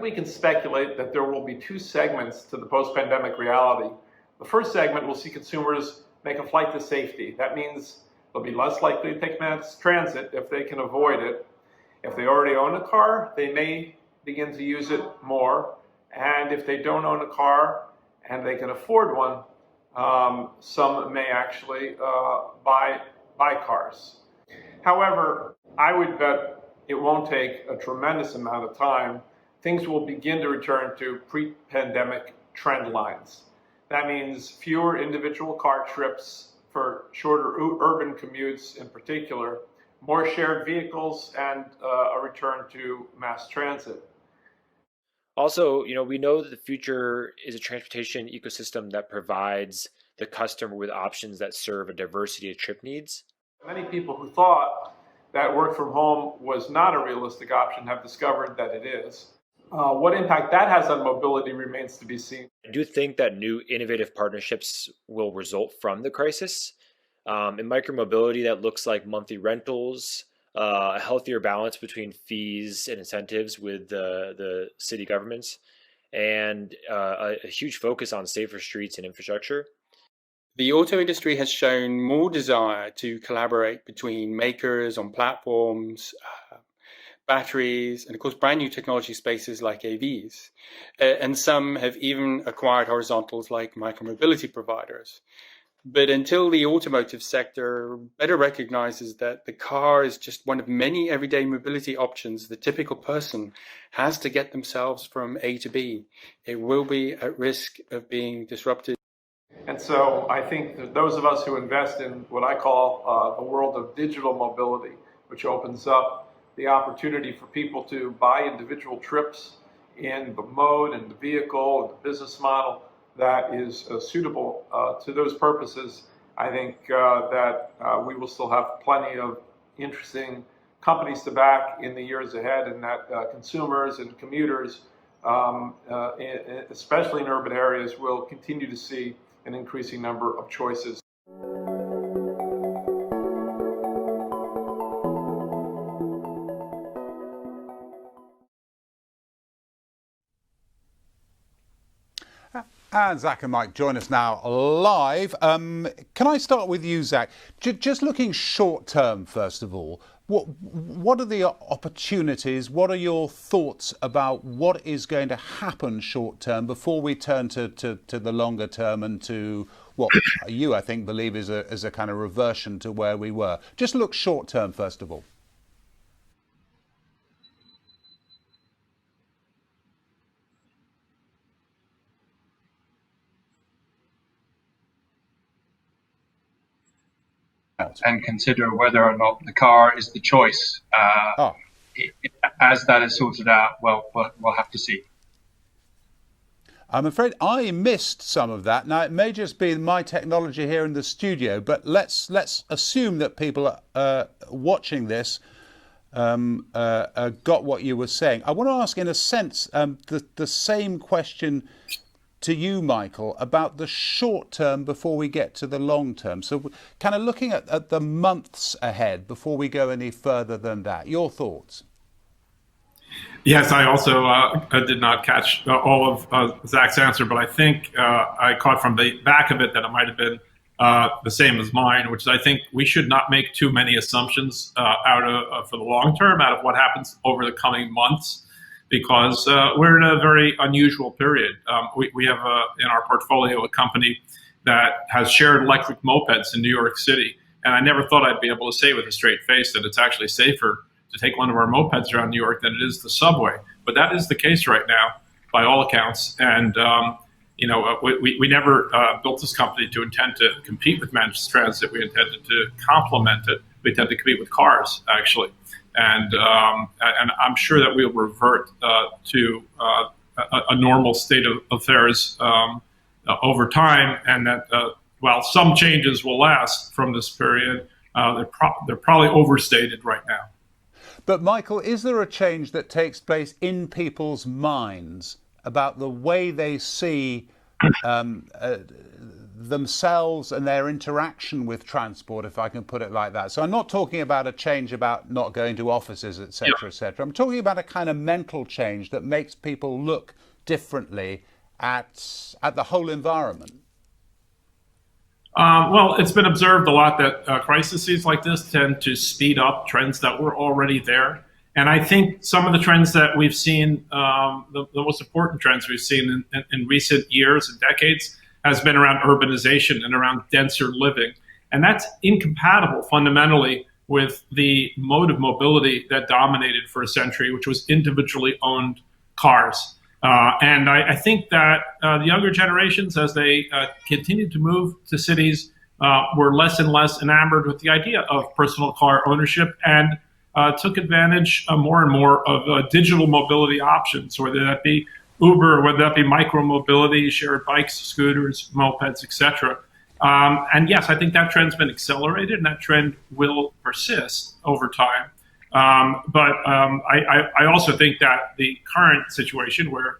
think we can speculate that there will be two segments to the post-pandemic reality. The first segment will see consumers make a flight to safety. That means they'll be less likely to take mass transit if they can avoid it. If they already own a car, they may begin to use it more. And if they don't own a car and they can afford one, some may actually buy cars. However, I would bet it won't take a tremendous amount of time. Things will begin to return to pre-pandemic trend lines. That means fewer individual car trips for shorter urban commutes in particular, more shared vehicles, and a return to mass transit. Also, we know that the future is a transportation ecosystem that provides the customer with options that serve a diversity of trip needs. Many people who thought that work from home was not a realistic option have discovered that it is. What impact that has on mobility remains to be seen. I do think that new innovative partnerships will result from the crisis. In micromobility, that looks like monthly rentals, a healthier balance between fees and incentives with the city governments, and a huge focus on safer streets and infrastructure. The auto industry has shown more desire to collaborate between makers on platforms, batteries, and of course brand new technology spaces like AVs. And some have even acquired horizontals like micromobility providers. But until the automotive sector better recognizes that the car is just one of many everyday mobility options the typical person has to get themselves from A to B, it will be at risk of being disrupted. And so I think that those of us who invest in what I call the world of digital mobility, which opens up the opportunity for people to buy individual trips in the mode and the vehicle and the business model that is suitable to those purposes, I think that we will still have plenty of interesting companies to back in the years ahead, and that consumers and commuters, especially in urban areas, will continue to see an increasing number of choices. And Zach and Mike join us now live. Can I start with you, Zach? Just looking short term, first of all, what are the opportunities? What are your thoughts about what is going to happen short term before we turn to the longer term and to what you, I think, believe is a kind of reversion to where we were? Just look short term, first of all. And consider whether or not the car is the choice. As that is sorted out, well, we'll have to see. I'm afraid I missed some of that. Now, it may just be my technology here in the studio, but let's assume that people watching this got what you were saying. I want to ask, in a sense, the same question to you, Michael, about the short term before we get to the long term. So kind of looking at the months ahead before we go any further than that. Your thoughts? Yes, I also did not catch all of Zach's answer, but I think I caught from the back of it that it might have been the same as mine, which is I think we should not make too many assumptions for the long term out of what happens over the coming months, because we're in a very unusual period. We have in our portfolio a company that has shared electric mopeds in New York City, and I never thought I'd be able to say with a straight face that it's actually safer to take one of our mopeds around New York than it is the subway. But that is the case right now, by all accounts. And we never built this company to intend to compete with mass transit. We intended to complement it. We intend to compete with cars, actually. And I'm sure that we'll revert to a normal state of affairs over time, and that while some changes will last from this period, they're probably overstated right now. But Michael, is there a change that takes place in people's minds about the way they see themselves and their interaction with transport, if I can put it like that. So I'm not talking about a change about not going to offices, etc., etc. I'm talking about a kind of mental change that makes people look differently at the whole environment. Well, it's been observed a lot that crises like this tend to speed up trends that were already there. And I think some of the trends that we've seen, the most important trends we've seen in recent years and decades, has been around urbanization and around denser living. And that's incompatible fundamentally with the mode of mobility that dominated for a century, which was individually owned cars. And I think that the younger generations, as they continued to move to cities, were less and less enamored with the idea of personal car ownership and took advantage more and more of digital mobility options, whether that be Uber, whether that be micro-mobility, shared bikes, scooters, mopeds, etc. And yes, I think that trend's been accelerated, and that trend will persist over time. But I also think that the current situation where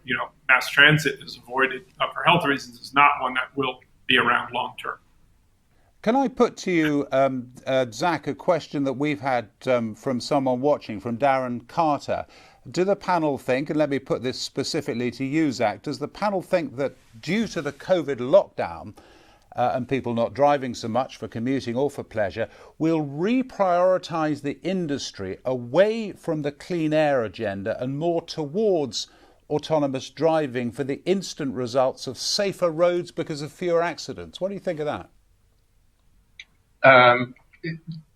mass transit is avoided for health reasons is not one that will be around long term. Can I put to you, Zach, a question that we've had from someone watching, from Darren Carter? Do the panel think, and let me put this specifically to you, Zach, does the panel think that due to the COVID lockdown and people not driving so much for commuting or for pleasure, we'll reprioritise the industry away from the clean air agenda and more towards autonomous driving for the instant results of safer roads because of fewer accidents? What do you think of that?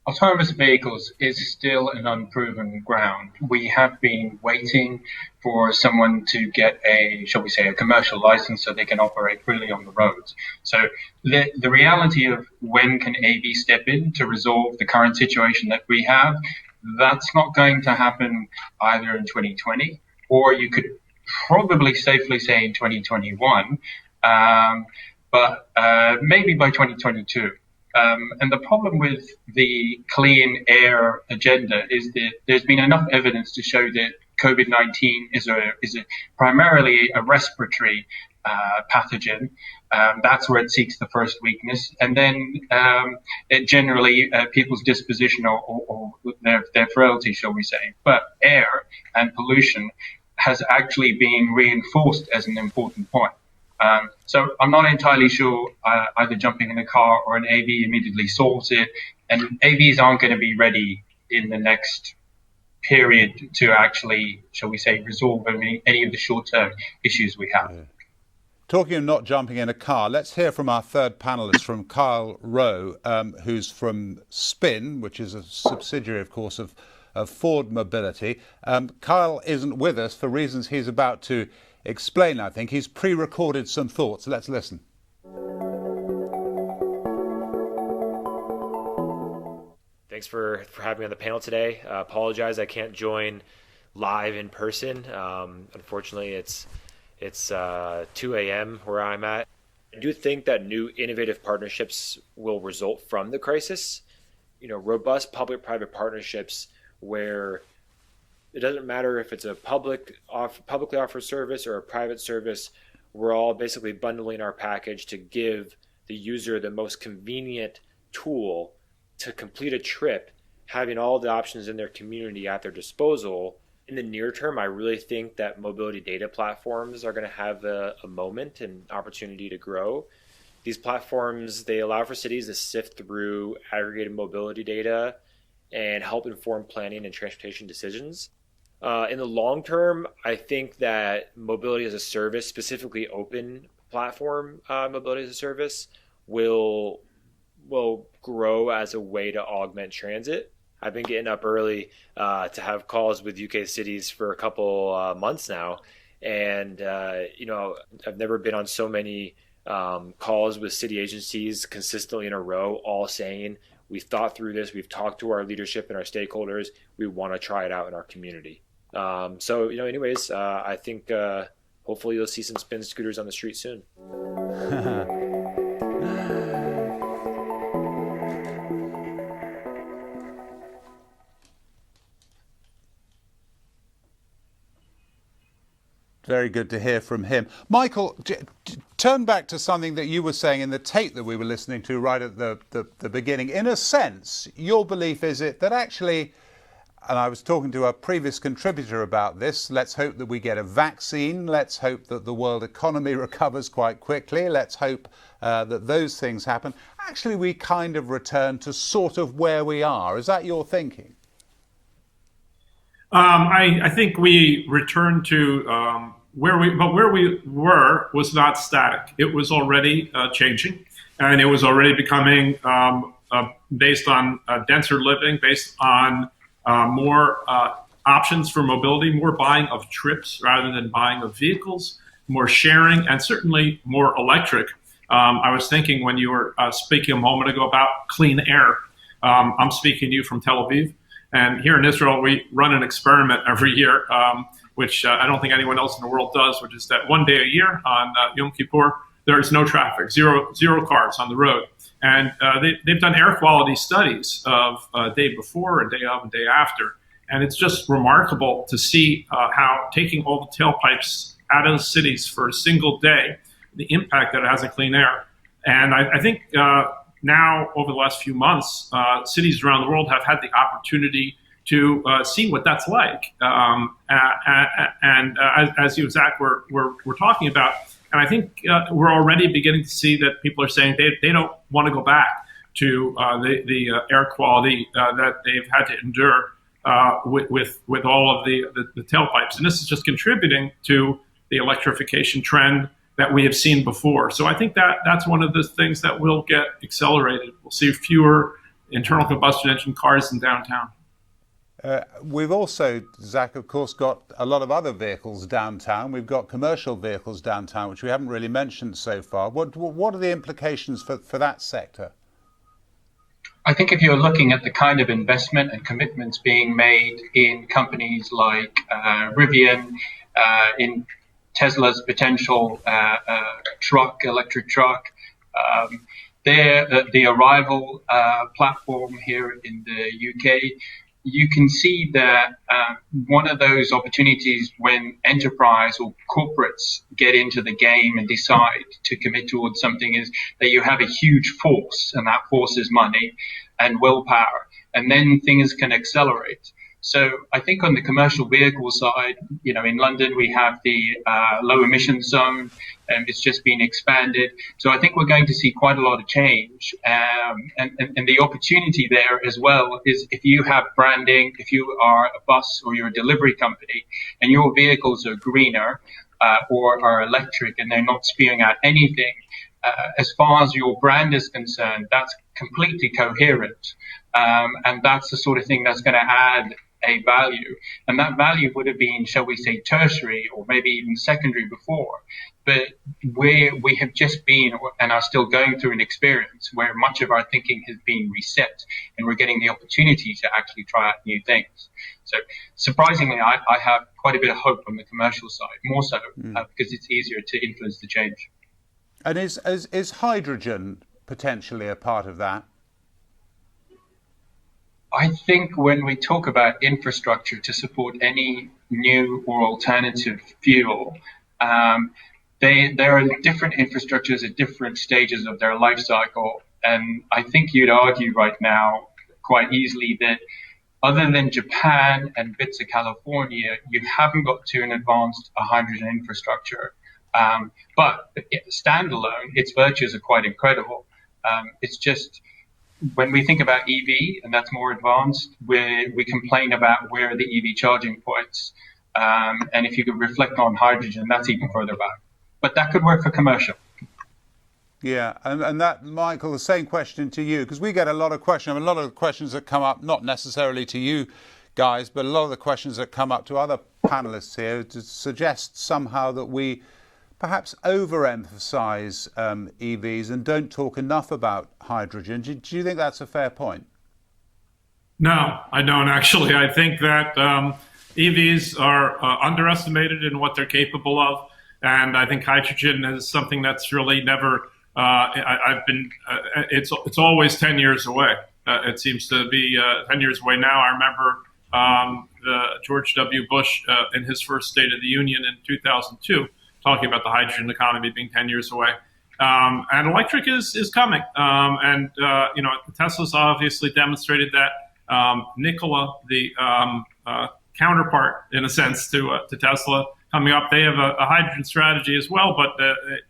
Autonomous vehicles is still an unproven ground. We have been waiting for someone to get a commercial license so they can operate freely on the roads. So the reality of when can AV step in to resolve the current situation that we have, that's not going to happen either in 2020, or you could probably safely say in 2021, but maybe by 2022. And the problem with the clean air agenda is that there's been enough evidence to show that COVID-19 is primarily a respiratory pathogen. That's where it seeks the first weakness. And then it generally people's disposition or their frailty, shall we say. But air and pollution has actually been reinforced as an important point. So I'm not entirely sure either jumping in a car or an AV immediately solves it. And AVs aren't going to be ready in the next period to actually, shall we say, resolve any of the short-term issues we have. Talking of not jumping in a car, let's hear from our third panellist, from Kyle Rowe, who's from Spin, which is a subsidiary, of course, of Ford Mobility. Kyle isn't with us for reasons he's about to explain, I think. He's pre-recorded some thoughts. Let's listen. Thanks for having me on the panel today. Apologize I can't join live in person. Unfortunately, it's 2 a.m. where I'm at. I do think that new innovative partnerships will result from the crisis. Robust public-private partnerships where it doesn't matter if it's a publicly offered service or a private service. We're all basically bundling our package to give the user the most convenient tool to complete a trip, having all the options in their community at their disposal. In the near term, I really think that mobility data platforms are going to have a moment and opportunity to grow. These platforms, they allow for cities to sift through aggregated mobility data and help inform planning and transportation decisions. In the long term, I think that mobility as a service, specifically open platform mobility as a service, will grow as a way to augment transit. I've been getting up early to have calls with UK cities for a couple months now, and I've never been on so many calls with city agencies consistently in a row, all saying, we've thought through this, we've talked to our leadership and our stakeholders, we want to try it out in our community. Anyways, I think hopefully you'll see some spin scooters on the street soon. very good to hear from him. Michael, turn back to something that you were saying in the tape that we were listening to right at the beginning. In a sense, your belief is it that actually, and I was talking to a previous contributor about this, let's hope that we get a vaccine. Let's hope that the world economy recovers quite quickly. Let's hope that those things happen. Actually, we kind of return to sort of where we are. Is that your thinking? I think we returned to where we were was not static. It was already changing, and it was already becoming based on denser living, based on more options for mobility, more buying of trips rather than buying of vehicles, more sharing, and certainly more electric. I was thinking when you were speaking a moment ago about clean air. I'm speaking to you from Tel Aviv. And here in Israel, we run an experiment every year, which I don't think anyone else in the world does, which is that one day a year on Yom Kippur, there is no traffic, zero cars on the road. And they've done air quality studies of day before, a day of, and day after. And it's just remarkable to see how taking all the tailpipes out of the cities for a single day, the impact that it has on clean air. And I think now, over the last few months, cities around the world have had the opportunity to see what that's like. And as you, Zach, were talking about, and I think we're already beginning to see that people are saying they don't want to go back to the air quality that they've had to endure with all of the tailpipes. And this is just contributing to the electrification trend that we have seen before. So I think that's one of the things that will get accelerated. We'll see fewer internal combustion engine cars in downtown. We've also, Zach, of course, got a lot of other vehicles downtown. We've got commercial vehicles downtown, which we haven't really mentioned so far. What are the implications for that sector? I think if you're looking at the kind of investment and commitments being made in companies like Rivian, in Tesla's potential electric truck, the Arrival platform here in the UK, you can see that one of those opportunities when enterprise or corporates get into the game and decide to commit towards something is that you have a huge force, and that force is money and willpower, and then things can accelerate. So I think on the commercial vehicle side, in London we have the low emission zone, and it's just been expanded. So I think we're going to see quite a lot of change. And the opportunity there as well is if you have branding, if you are a bus or you're a delivery company and your vehicles are greener or are electric and they're not spewing out anything, as far as your brand is concerned, that's completely coherent. And that's the sort of thing that's going to add a value, and that value would have been, shall we say, tertiary or maybe even secondary before, but we have just been and are still going through an experience where much of our thinking has been reset, and we're getting the opportunity to actually try out new things. So surprisingly, I have quite a bit of hope on the commercial side, more so because it's easier to influence the change. And is hydrogen potentially a part of that? I think when we talk about infrastructure to support any new or alternative fuel, there are different infrastructures at different stages of their life cycle. And I think you'd argue right now quite easily that other than Japan and bits of California, you haven't got to an advanced hydrogen infrastructure. But standalone, its virtues are quite incredible. It's just, when we think about EV, and that's more advanced, we complain about where are the EV charging points. And if you could reflect on hydrogen, that's even further back. But that could work for commercial. Yeah, and that, Michael, the same question to you, because we get a lot of questions. I mean, a lot of the questions that come up, not necessarily to you guys, but a lot of the questions that come up to other panelists here to suggest somehow that we perhaps overemphasize EVs and don't talk enough about hydrogen. Do you think that's a fair point? No, I don't actually. I think that EVs are underestimated in what they're capable of, and I think hydrogen is something that's really never. It's always 10 years away. It seems to be 10 years away now. I remember George W. Bush in his first State of the Union in 2002, talking about the hydrogen economy being 10 years away. And electric is coming. Tesla's obviously demonstrated that. Nikola, the counterpart, in a sense, to Tesla, coming up, they have a hydrogen strategy as well, but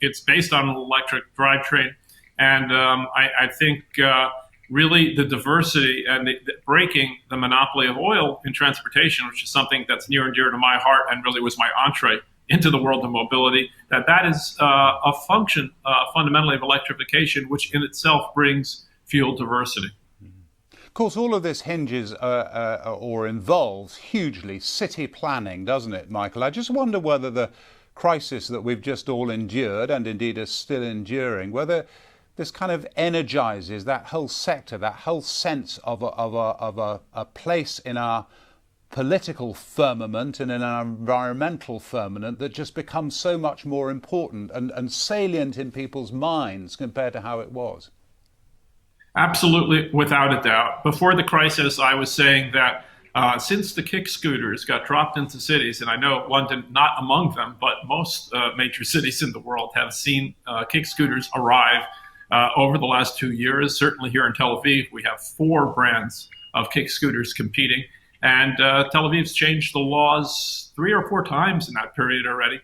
it's based on an electric drivetrain. And I think really the diversity and the breaking the monopoly of oil in transportation, which is something that's near and dear to my heart and really was my entree into the world of mobility, that is a function fundamentally of electrification, which in itself brings fuel diversity. Of course, all of this hinges or involves hugely city planning, doesn't it, Michael? I just wonder whether the crisis that we've just all endured, and indeed are still enduring, whether this kind of energizes that whole sector, that whole sense of a place in our political firmament and in our environmental firmament that just becomes so much more important and salient in people's minds compared to how it was. Absolutely, without a doubt. Before the crisis, I was saying that since the kick scooters got dropped into cities, and I know London not among them, but most major cities in the world have seen kick scooters arrive over the last 2 years. Certainly here in Tel Aviv, we have 4 brands of kick scooters competing. And Tel Aviv's changed the laws 3 or 4 times in that period already,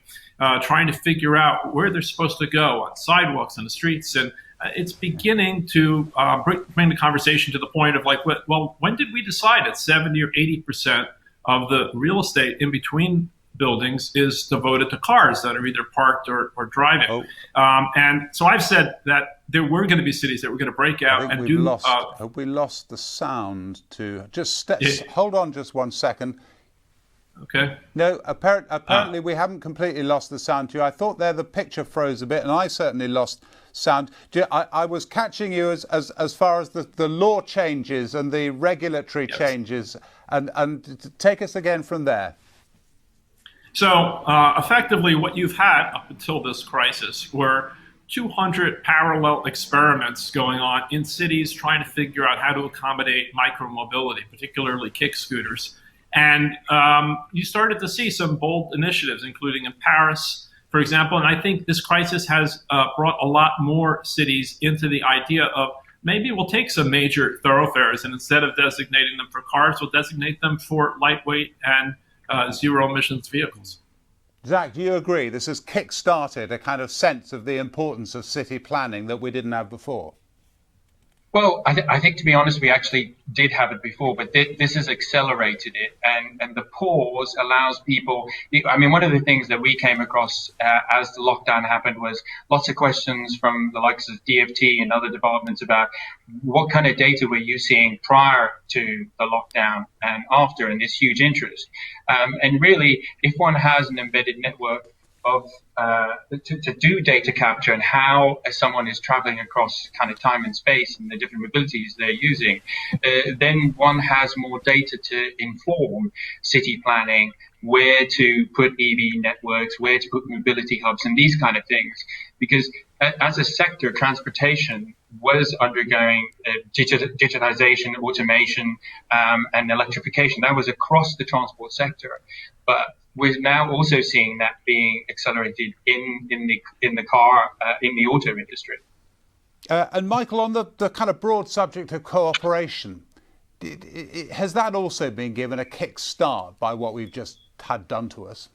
trying to figure out where they're supposed to go on sidewalks and the streets. And it's beginning to bring the conversation to the point of like, well, when did we decide that 70 or 80% of the real estate in between buildings is devoted to cars that are either parked or driving? And so I've said that there were going to be cities that were going to break out and do. Have we lost the sound to hold on just 1 second. Okay. No, apparently we haven't completely lost the sound to you. I thought there the picture froze a bit, and I certainly lost sound. I was catching you as far as the law changes and the regulatory changes, and take us again from there. So effectively what you've had up until this crisis were 200 parallel experiments going on in cities trying to figure out how to accommodate micromobility, particularly kick scooters. And you started to see some bold initiatives, including in Paris, for example. And I think this crisis has brought a lot more cities into the idea of maybe we'll take some major thoroughfares and instead of designating them for cars, we'll designate them for lightweight and zero emissions vehicles. Zach, do you agree? This has kick-started a kind of sense of the importance of city planning that we didn't have before. Well, I think, to be honest, we actually did have it before, but this has accelerated it. And the pause allows people, I mean, one of the things that we came across as the lockdown happened was lots of questions from the likes of DFT and other departments about what kind of data were you seeing prior to the lockdown and after, and this huge interest. And really, if one has an embedded network of to do data capture and how someone is traveling across kind of time and space and the different mobilities they're using, then one has more data to inform city planning, where to put EV networks, where to put mobility hubs and these kind of things. Because as a sector, transportation was undergoing digitization, automation, and electrification. That was across the transport sector. But we're now also seeing that being accelerated in the car, in the auto industry. And Michael, on the kind of broad subject of cooperation, has that also been given a kick-start by what we've just had done to us?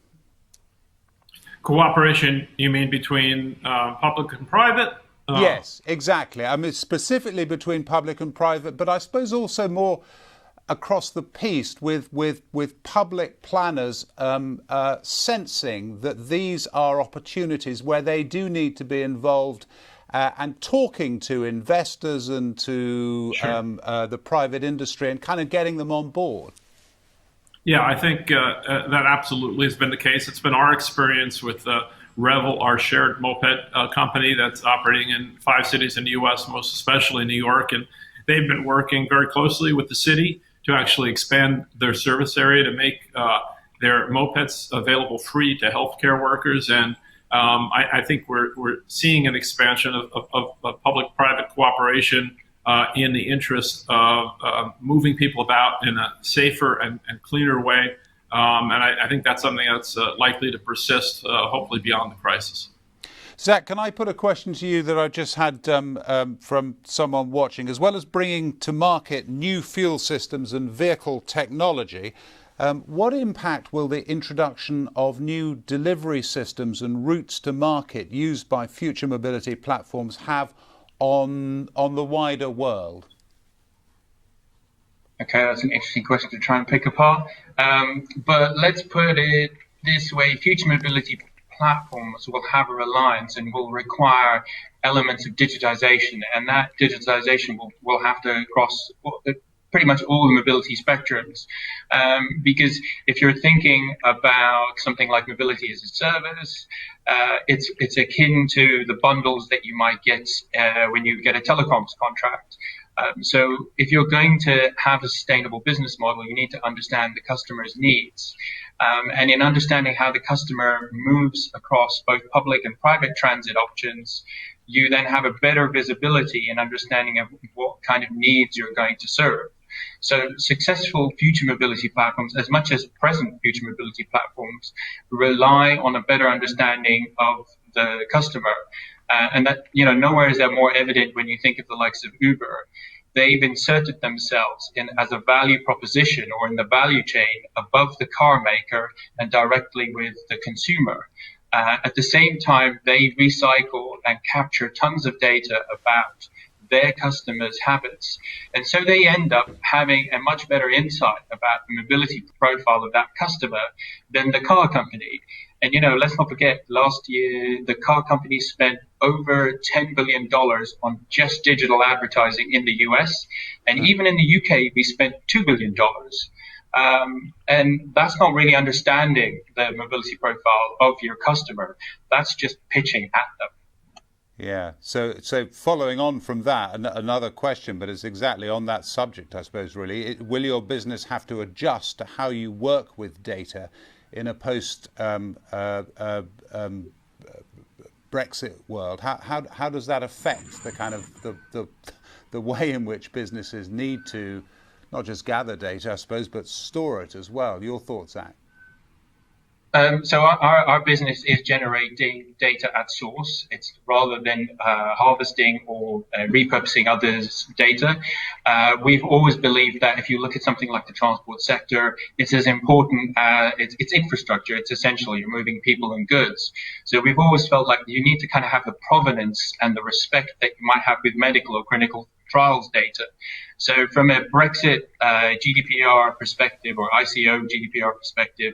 Cooperation, you mean between public and private? Yes, exactly. I mean, specifically between public and private, but I suppose also more across the piece with public planners sensing that these are opportunities where they do need to be involved and talking to investors and to the private industry and kind of getting them on board. Yeah, I think that absolutely has been the case. It's been our experience with Revel, our shared moped company that's operating in 5 cities in the U.S., most especially New York. And they've been working very closely with the city to actually expand their service area to make their mopeds available free to healthcare workers. And I think we're seeing an expansion of public-private cooperation in the interest of moving people about in a safer and cleaner way. And I think that's something that's likely to persist, hopefully beyond the crisis. Zach, can I put a question to you that I just had from someone watching? As well as bringing to market new fuel systems and vehicle technology, what impact will the introduction of new delivery systems and routes to market used by future mobility platforms have on the wider world? Okay, that's an interesting question to try and pick apart. But let's put it this way. Future mobility platforms will have a reliance and will require elements of digitization, and that digitization will have to cross pretty much all the mobility spectrums. Because if you're thinking about something like mobility as a service, it's akin to the bundles that you might get when you get a telecoms contract. So if you're going to have a sustainable business model, you need to understand the customer's needs. And in understanding how the customer moves across both public and private transit options, you then have a better visibility and understanding of what kind of needs you're going to serve. So successful future mobility platforms, as much as present future mobility platforms, rely on a better understanding of the customer. And that, nowhere is that more evident when you think of the likes of Uber. They've inserted themselves as a value proposition or in the value chain above the car maker and directly with the consumer. At the same time, they recycle and capture tons of data about their customers' habits. And so they end up having a much better insight about the mobility profile of that customer than the car company. And, let's not forget, last year, the car company spent over $10 billion on just digital advertising in the US. And even in the UK, we spent $2 billion. And that's not really understanding the mobility profile of your customer. That's just pitching at them. Yeah. So following on from that, another question, but it's exactly on that subject, I suppose, really. Will your business have to adjust to how you work with data in a post Brexit world? How does that affect the kind of the way in which businesses need to not just gather data, I suppose, but store it as well? Your thoughts, Zach? So our business is generating data at source. It's rather than harvesting or repurposing others' data. We've always believed that if you look at something like the transport sector, it's as important as it's infrastructure. It's essential. You're moving people and goods. So we've always felt like you need to kind of have the provenance and the respect that you might have with medical or clinical trials data. So from a Brexit GDPR perspective or ICO GDPR perspective,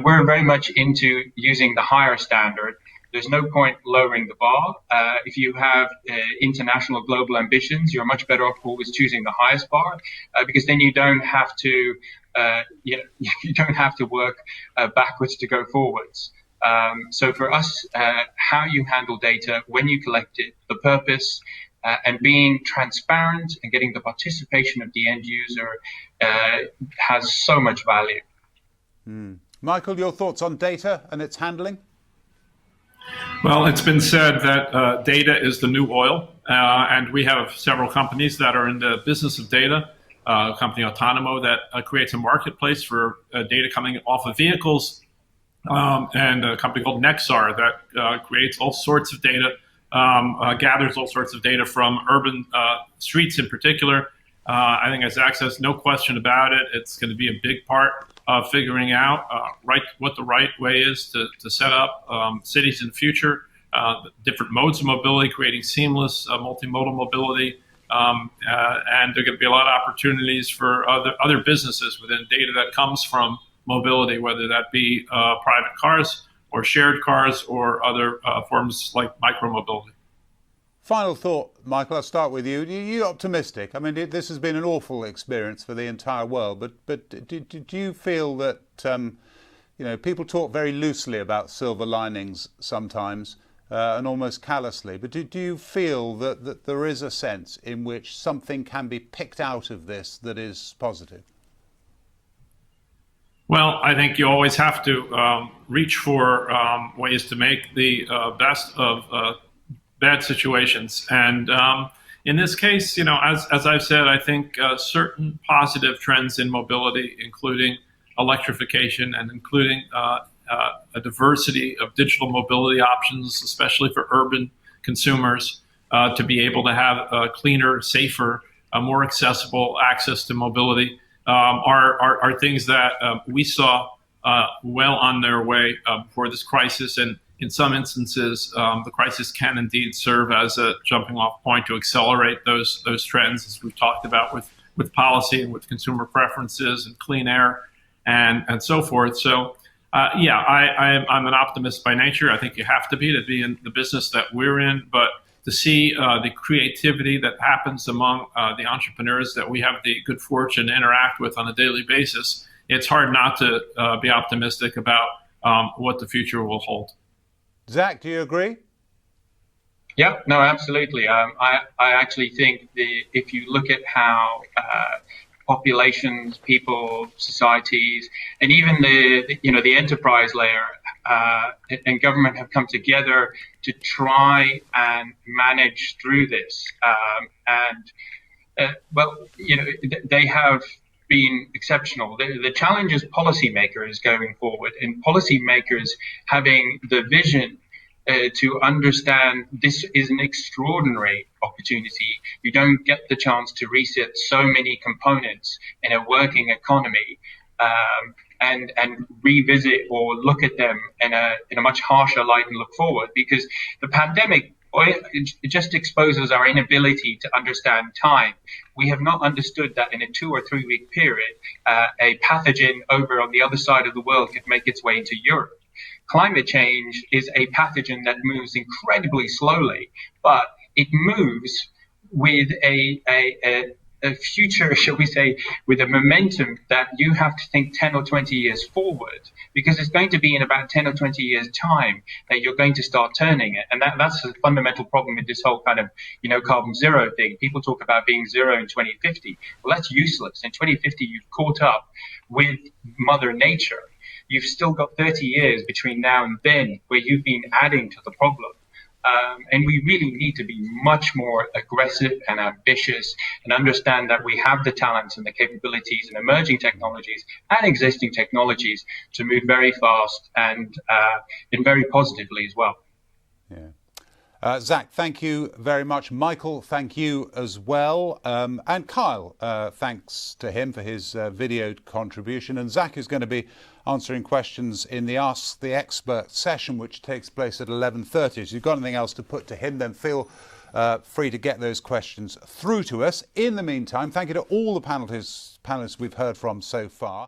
we're very much into using the higher standard. There's no point lowering the bar. If you have international global ambitions, you're much better off always choosing the highest bar because then you don't have to you don't have to work backwards to go forwards. So for us, how you handle data, when you collect it, the purpose, and being transparent and getting the participation of the end user has so much value. Michael, your thoughts on data and its handling? Well, it's been said that data is the new oil, and we have several companies that are in the business of data. A company Automotive that creates a marketplace for data coming off of vehicles, and a company called Nexar that creates all sorts of data, gathers all sorts of data from urban streets in particular. I think, as Zach says, no question about it, it's going to be a big part of figuring out what the right way is to set up cities in the future, different modes of mobility, creating seamless multimodal mobility. And there are going to be a lot of opportunities for other businesses within data that comes from mobility, whether that be private cars or shared cars or other forms like micromobility. Final thought, Michael, I'll start with you. Are you optimistic? I mean, this has been an awful experience for the entire world, but do you feel that, people talk very loosely about silver linings sometimes and almost callously, but do you feel that there is a sense in which something can be picked out of this that is positive? Well, I think you always have to reach for ways to make the best of bad situations. And in this case, as I've said, I think certain positive trends in mobility, including electrification and including a diversity of digital mobility options, especially for urban consumers, to be able to have a cleaner, safer, more accessible access to mobility, are things that we saw well on their way for this crisis. And in some instances, the crisis can indeed serve as a jumping off point to accelerate those trends, as we've talked about with policy and with consumer preferences and clean air and so forth. So, I'm an optimist by nature. I think you have to be in the business that we're in. But to see the creativity that happens among the entrepreneurs that we have the good fortune to interact with on a daily basis, it's hard not to be optimistic about what the future will hold. Zach, do you agree? Yeah, no, absolutely. I actually think if you look at how populations, people, societies, and even the enterprise layer and government have come together to try and manage through this. They have been exceptional. The challenge is policymakers going forward, and policymakers having the vision to understand this is an extraordinary opportunity. You don't get the chance to reset so many components in a working economy and revisit or look at them in a much harsher light and look forward, because the pandemic, it just exposes our inability to understand time. We have not understood that in a 2 or 3 week period, a pathogen over on the other side of the world could make its way into Europe. Climate change is a pathogen that moves incredibly slowly, but it moves with a future, shall we say, with a momentum that you have to think 10 or 20 years forward, because it's going to be in about 10 or 20 years' time that you're going to start turning it. And that's a fundamental problem with this whole kind of, carbon zero thing. People talk about being zero in 2050. Well, that's useless. In 2050, you've caught up with Mother Nature. You've still got 30 years between now and then where you've been adding to the problem. And we really need to be much more aggressive and ambitious and understand that we have the talents and the capabilities and emerging technologies and existing technologies to move very fast and very positively as well. Yeah. Zach, thank you very much. Michael, thank you as well. And Kyle, thanks to him for his video contribution. And Zach is going to be answering questions in the Ask the Expert session, which takes place at 11:30. So if you've got anything else to put to him, then feel free to get those questions through to us. In the meantime, thank you to all the panellists we've heard from so far.